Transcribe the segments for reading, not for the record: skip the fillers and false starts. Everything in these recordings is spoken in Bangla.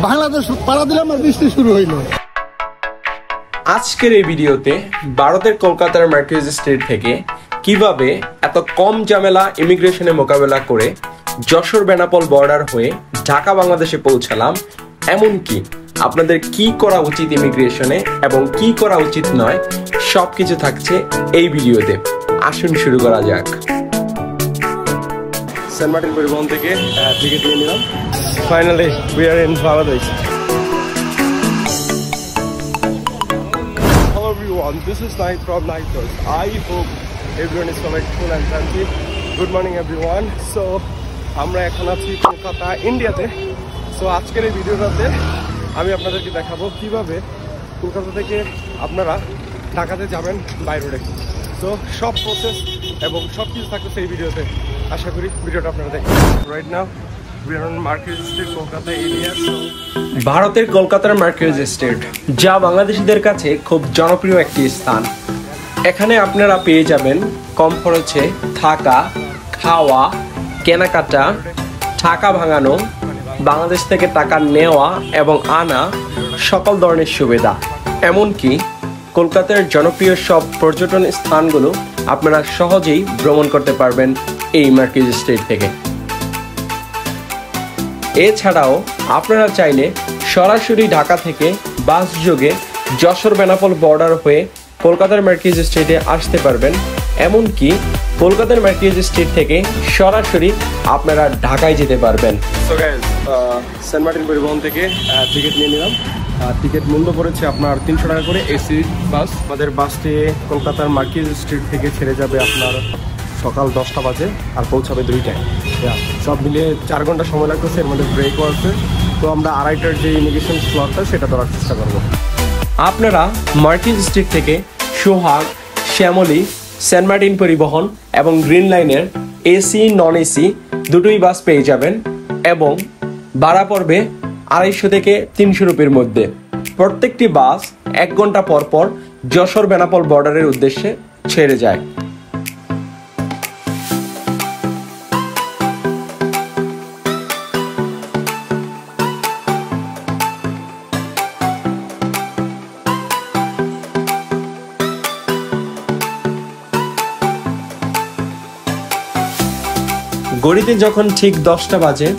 বাংলাদেশ পাড়া দিলাম আর বৃষ্টি শুরু হইলো। আজকের এই ভিডিওতে ভারতের কলকাতার মার্কিউজ স্ট্রিট থেকে কিভাবে এত কম ঝামেলা ইমিগ্রেশনে মোকাবেলা করে যশোর বেনাপোল বর্ডার হয়ে ঢাকা বাংলাদেশে পৌঁছালাম, এমনকি আপনাদের কি করা উচিত ইমিগ্রেশনে এবং কি করা উচিত নয়, সবকিছু থাকছে এই ভিডিওতে। আসুন শুরু করা যাক। সেন্ট মার্টিন পরিবহন থেকে টিকিট নিয়ে নিলাম। Finally we are in Bangladesh. Hello everyone, this is Night from Night Tours. I hope everyone is cool and healthy. Good morning everyone. So আমরা এখন আছি কলকাতা, ইন্ডিয়াতে। সো আজকের এই ভিডিওটাতে আমি আপনাদেরকে দেখাবো কিভাবে কলকাতা থেকে আপনারা ঢাকাতে যাবেন বাই রোডে। সো সব প্রসেস এবং সব কিছু থাকতেছে এই ভিডিওতে। আশা করি ভিডিওটা আপনারা দেখবেন। Right now we are on Marquis street, Kolkata area. ভারতের কলকাতার মার্কিউজ স্ট্রিট, যা বাংলাদেশিদের কাছে খুব জনপ্রিয় একটি স্থান। এখানে আপনারা পেয়ে যাবেন কম খরচে থাকা, খাওয়া, কেনাকাটা, টাকা ভাঙানো, বাংলাদেশ থেকে টাকা নেওয়া এবং আনা সকল ধরনের সুবিধা। এমনকি কলকাতার জনপ্রিয় সব পর্যটন স্থানগুলো আপনারা সহজেই ভ্রমণ করতে পারবেন এই মার্কিউজ স্ট্রিট থেকে। এছাড়াও আপনারা চাইলে সরাসরি ঢাকা থেকে বাস যোগে যশোর বেনাপোল বর্ডার হয়ে কলকাতার মার্কিউজ স্ট্রিটে আসতে পারবেন। এমনকি কলকাতার মার্কিউজ স্ট্রিট থেকে সরাসরি আপনারা ঢাকায় যেতে পারবেন। সো গাইস, সেন্ট মার্টিন পরিবহন থেকে টিকিট নিয়ে নিলাম। টিকিট মূল্য পড়েছে আপনার 300 টাকা করে এসি বাস। আমাদের বাসটি কলকাতার মার্কিউজ স্ট্রিট থেকে ছেড়ে যাবে আপনার সকাল 10টা বাজে আর পৌঁছাবে 2টায়। সব মিলিয়ে 4 ঘন্টা সময় লাগতেছে, এর মধ্যে ব্রেকও আছে। তো আমরা 2:30টার যে ইমিগ্রেশন স্লটটা সেটা ধরার চেষ্টা করবো। আপনারা মার্কিউজ স্ট্রিট থেকে সোহাগ, শ্যামলী, সেন্ট মার্টিন পরিবহন এবং গ্রিন লাইনের এসি নন এসি দুটোই বাস পেয়ে যাবেন এবং ভাড়া পড়বে 250 থেকে 300 রুপির মধ্যে। প্রত্যেকটি বাস 1 ঘন্টা পর পর যশোর বেনাপোল বর্ডারের উদ্দেশ্যে ছেড়ে যায়। ঘড়িতে যখন ঠিক 10টা বাজে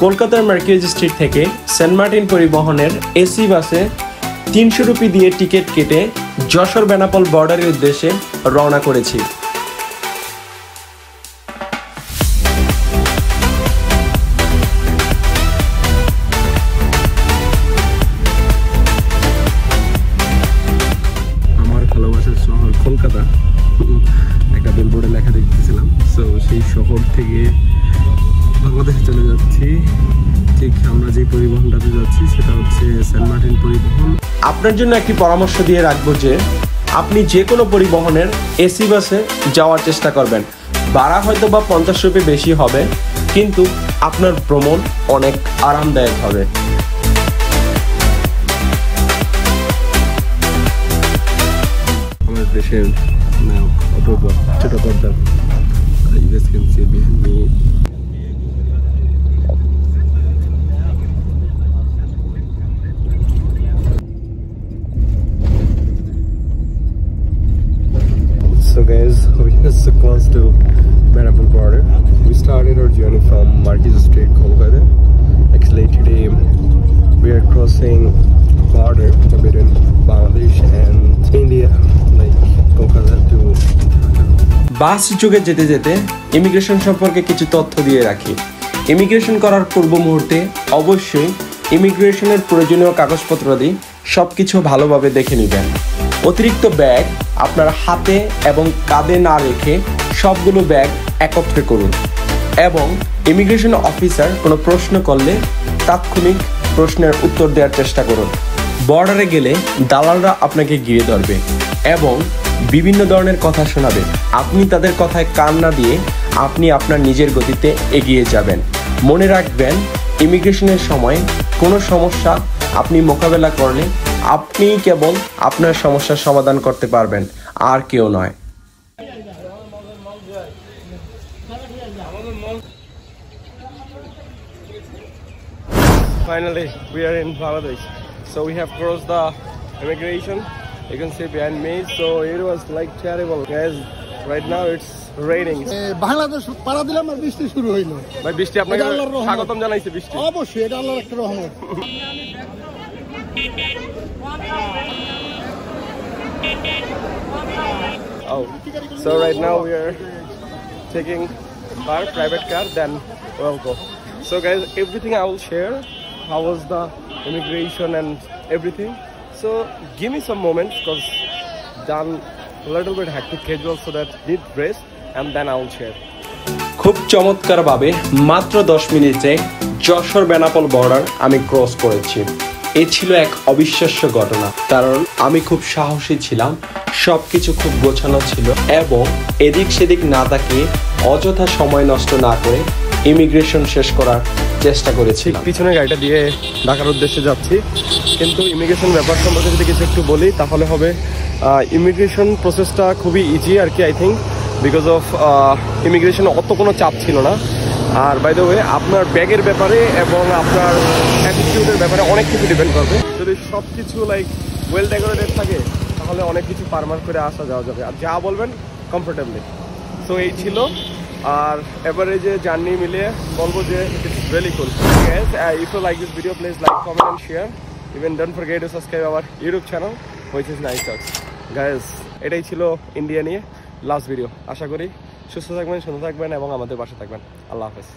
কলকাতার মার্কিউজ স্ট্রিট থেকে সেন্ট মার্টিন পরিবহনের এসি বাসে 300 রুপি দিয়ে টিকিট কেটে যশোর বেনাপোল বর্ডারের উদ্দেশ্যে রওনা করেছি। আমার ভালোবাসার শহর কলকাতা, একটা বিলবোর্ডে লেখা দেখতেছিলাম। সো সেই শহর থেকে বাংলাদেশে চলে যাচ্ছি। ঠিক আমরা যে পরিবহনটাতে যাচ্ছি সেটা হচ্ছে সেন্ট মার্টিন পরিবহন। আপনার জন্য একটি পরামর্শ দিয়ে রাখবো যে আপনি যে কোনো পরিবহনের এসি বাসে যাওয়ার চেষ্টা করবেন। ভাড়া হয়তো বা 50 রুপি বেশি হবে, কিন্তু আপনার ভ্রমণ অনেক আরামদায়ক হবে। আমাদের দেশের নায়ক অপূর্ব ছোট পর্দা, you guys can see behind me. So guys, we are so close to Benapol border. We started our journey from Markiz Street, Kolkata. Actually today we are crossing border between Bangladesh and India, like Kolkata to বাস যুগে যেতে যেতে ইমিগ্রেশন সম্পর্কে কিছু তথ্য দিয়ে রাখি। ইমিগ্রেশন করার পূর্ব মুহূর্তে অবশ্যই ইমিগ্রেশনের প্রয়োজনীয় কাগজপত্রাদি সবকিছু ভালোভাবে দেখে নেবেন। অতিরিক্ত ব্যাগ আপনার হাতে এবং কাঁধে না রেখে সবগুলো ব্যাগ একত্রে করুন এবং ইমিগ্রেশন অফিসার কোনো প্রশ্ন করলে তাৎক্ষণিক প্রশ্নের উত্তর দেওয়ার চেষ্টা করুন। বর্ডারে গেলে দালালরা আপনাকে ঘিরে ধরবে এবং বিভিন্ন ধরনের কথা শোনাবে। আপনি তাদের কথায় কান না দিয়ে আপনি আপনার নিজের গতিতে এগিয়ে যাবেন। মনে রাখবেন, ইমিগ্রেশনের সময় কোনো সমস্যা আপনি মোকাবেলা করলে আপনি কেবল আপনার সমস্যার সমাধান করতে পারবেন, আর কেউ নয়। Finally, we are in Bangladesh. So we have crossed the immigration. You can see behind me. So it was like terrible, guys. Right now it's raining. Bangladesh পাড়া দিলাম আর বৃষ্টি শুরু হইলো। ভাই বৃষ্টি আপনাকে স্বাগতম জানাইছে বৃষ্টি। অবশ্যই এটা আল্লাহর একটা রহমত। Oh, so right now we are taking our private car, then we'll go. So guys, everything I will share. How was the immigration and everything? So give me some moments because done a little bit hectic schedule, so that need rest and then I will share. খুব চমৎকারভাবে মাত্র 10 মিনিটে যশোর বেনাপোল বর্ডার আমি ক্রস করেছি। এই ছিল এক অবিশ্বাস্য ঘটনা, কারণ আমি খুব সাহসী ছিলাম, সবকিছু খুব গোছানো ছিল এবং এদিক সেদিক না তাকিয়ে অযথা সময় নষ্ট না করে ইমিগ্রেশন শেষ করার চেষ্টা করেছিলাম। পিছনে গাড়িটা দিয়ে ঢাকার উদ্দেশ্যে যাচ্ছি, কিন্তু ইমিগ্রেশন ব্যাপার সম্পর্কে যদি কিছু একটু বলি তাহলে হবে ইমিগ্রেশন প্রসেসটা খুবই ইজি আর কি। I think because of immigration অত কোনো চাপ ছিল না। আর বাই দ্য ওয়ে আপনার ব্যাগের ব্যাপারে এবং আপনার অ্যাটিটিউডের ব্যাপারে অনেক কিছু ডিপেন্ড করবে। যদি সব কিছু লাইক ওয়েল ডেকোরেটেড থাকে তাহলে অনেক কিছু পারমার করে আসা যাওয়া যাবে, আর যা বলবেন কমফোর্টেবলি। সো এই ছিল। আর এবারে যে জার্নি মিলিয়ে বলবো যে it's really cool. Guys, if you like this video please like, comment and share. Even don't forget to subscribe our YouTube channel which is nice talks. Guys, এটাই ছিল ইন্ডিয়া নিয়ে লাস্ট ভিডিও। আশা করি সুস্থ থাকবেন, সুন্দর থাকবেন এবং আমাদের পাশে থাকবেন। আল্লাহ হাফেজ।